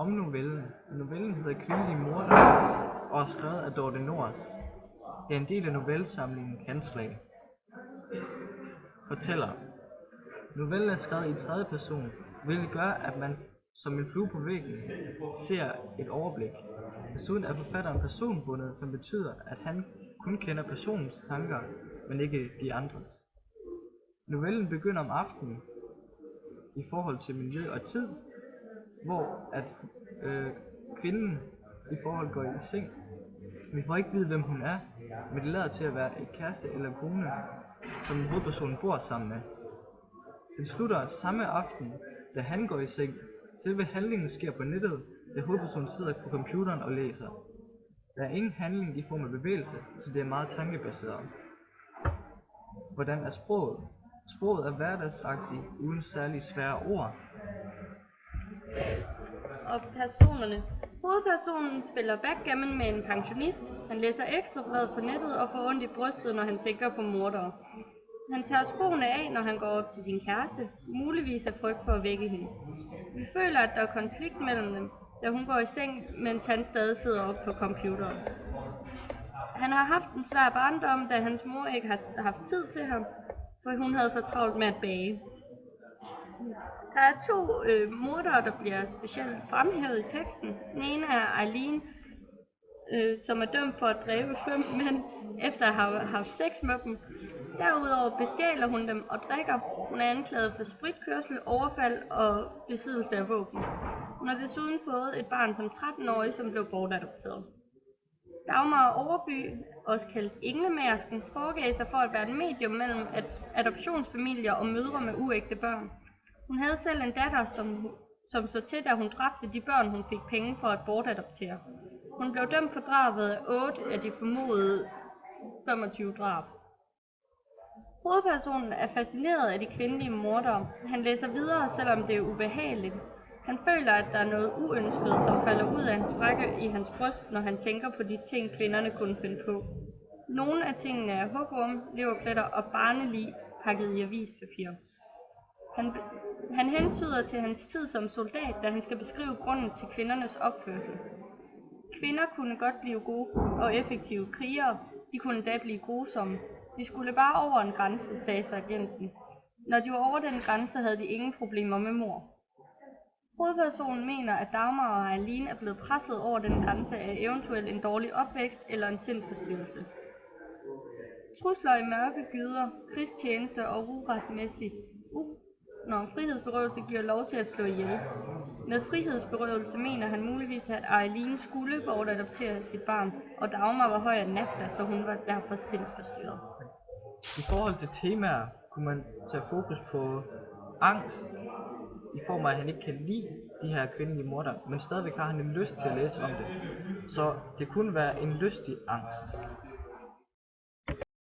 om novellen. Novellen hedder Kvindelige Morder og er skrevet af Dorthe Nors. Det er en del af novellesamlingen Handslag. Fortæller. Novellen er skrevet i tredje person, hvilket gør, at man som en flue på væggen ser et overblik. Desuden er forfatteren personbundet, som betyder, at han kun kender personens tanker, men ikke de andres. Novellen begynder om aftenen i forhold til miljø og tid, hvor at kvinden i forhold går i seng. Vi får ikke vide, hvem hun er, men det lader til at være et kæreste eller kone, som hovedpersonen bor sammen med. Den slutter samme aften, da han går i seng. Selve handlingen sker på nettet, da hovedpersonen sidder på computeren og læser. Der er ingen handling i form af bevægelse, så det er meget tankebaseret. Hvordan er sproget? Sproget er hverdagsagtigt, uden særlig svære ord. Og personerne. Hovedpersonen spiller backgammon med en pensionist. Han læser Ekstrabladet på nettet og får ondt i brystet, når han tænker på mordere. Han tager skoene af, når han går op til sin kæreste, muligvis af frygt for at vække hende. Vi føler, at der er konflikt mellem dem, da hun går i seng, mens han stadig sidder oppe på computeren. Han har haft en svær barndom, da hans mor ikke har haft tid til ham, for hun havde for travlt med at bage. Der er to mordere, der bliver specielt fremhævet i teksten. Den ene er Eileen, som er dømt for at dræbe 5 mænd, efter at have haft sex med dem. Derudover bestjæler hun dem og drikker. Hun er anklaget for spritkørsel, overfald og besiddelse af våben. Hun har desuden fået et barn som 13-årig, som blev bortadopteret. Dagmar Overby, også kaldt Englemagersken, foregav sig for at være et medium mellem adoptionsfamilier og mødre med uægte børn. Hun havde selv en datter, som så til, da hun dræbte de børn, hun fik penge for at bortadoptere. Hun blev dømt for drabet af 8 af de formodede 25 drab. Hovedpersonen er fascineret af de kvindelige mordere. Han læser videre, selvom det er ubehageligt. Han føler, at der er noget uønsket, som falder ud af hans sprække i hans bryst, når han tænker på de ting, kvinderne kunne finde på. Nogle af tingene er hugorm, leverpletter og barnelig pakket i avispapir. Han hentyder til hans tid som soldat, da han skal beskrive grunden til kvindernes opførsel. Kvinder kunne godt blive gode og effektive krigere. De kunne da blive grusomme. De skulle bare over en grænse, sagde sergeanten. Når de var over den grænse, havde de ingen problemer med mord. Hovedpersonen mener, at Dagmar og Eileen er blevet presset over den grænse af eventuelt en dårlig opvækst eller en sindsforstyrrelse. Trusler i mørke gyder, krigstjeneste og uretmæssig frihedsberøvelse giver lov til at slå ihjel. Med frihedsberøvelse mener han muligvis, at Eileen skulle bortadoptere sit barn, og Dagmar var høj af nafta, så hun var derfor sindsforstyrret. I forhold til temaer kunne man tage fokus på angst, i form af, at han ikke kan lide de her kvindelige mordere, men stadigvæk har han en lyst til at læse om det. Så det kunne være en lystig angst.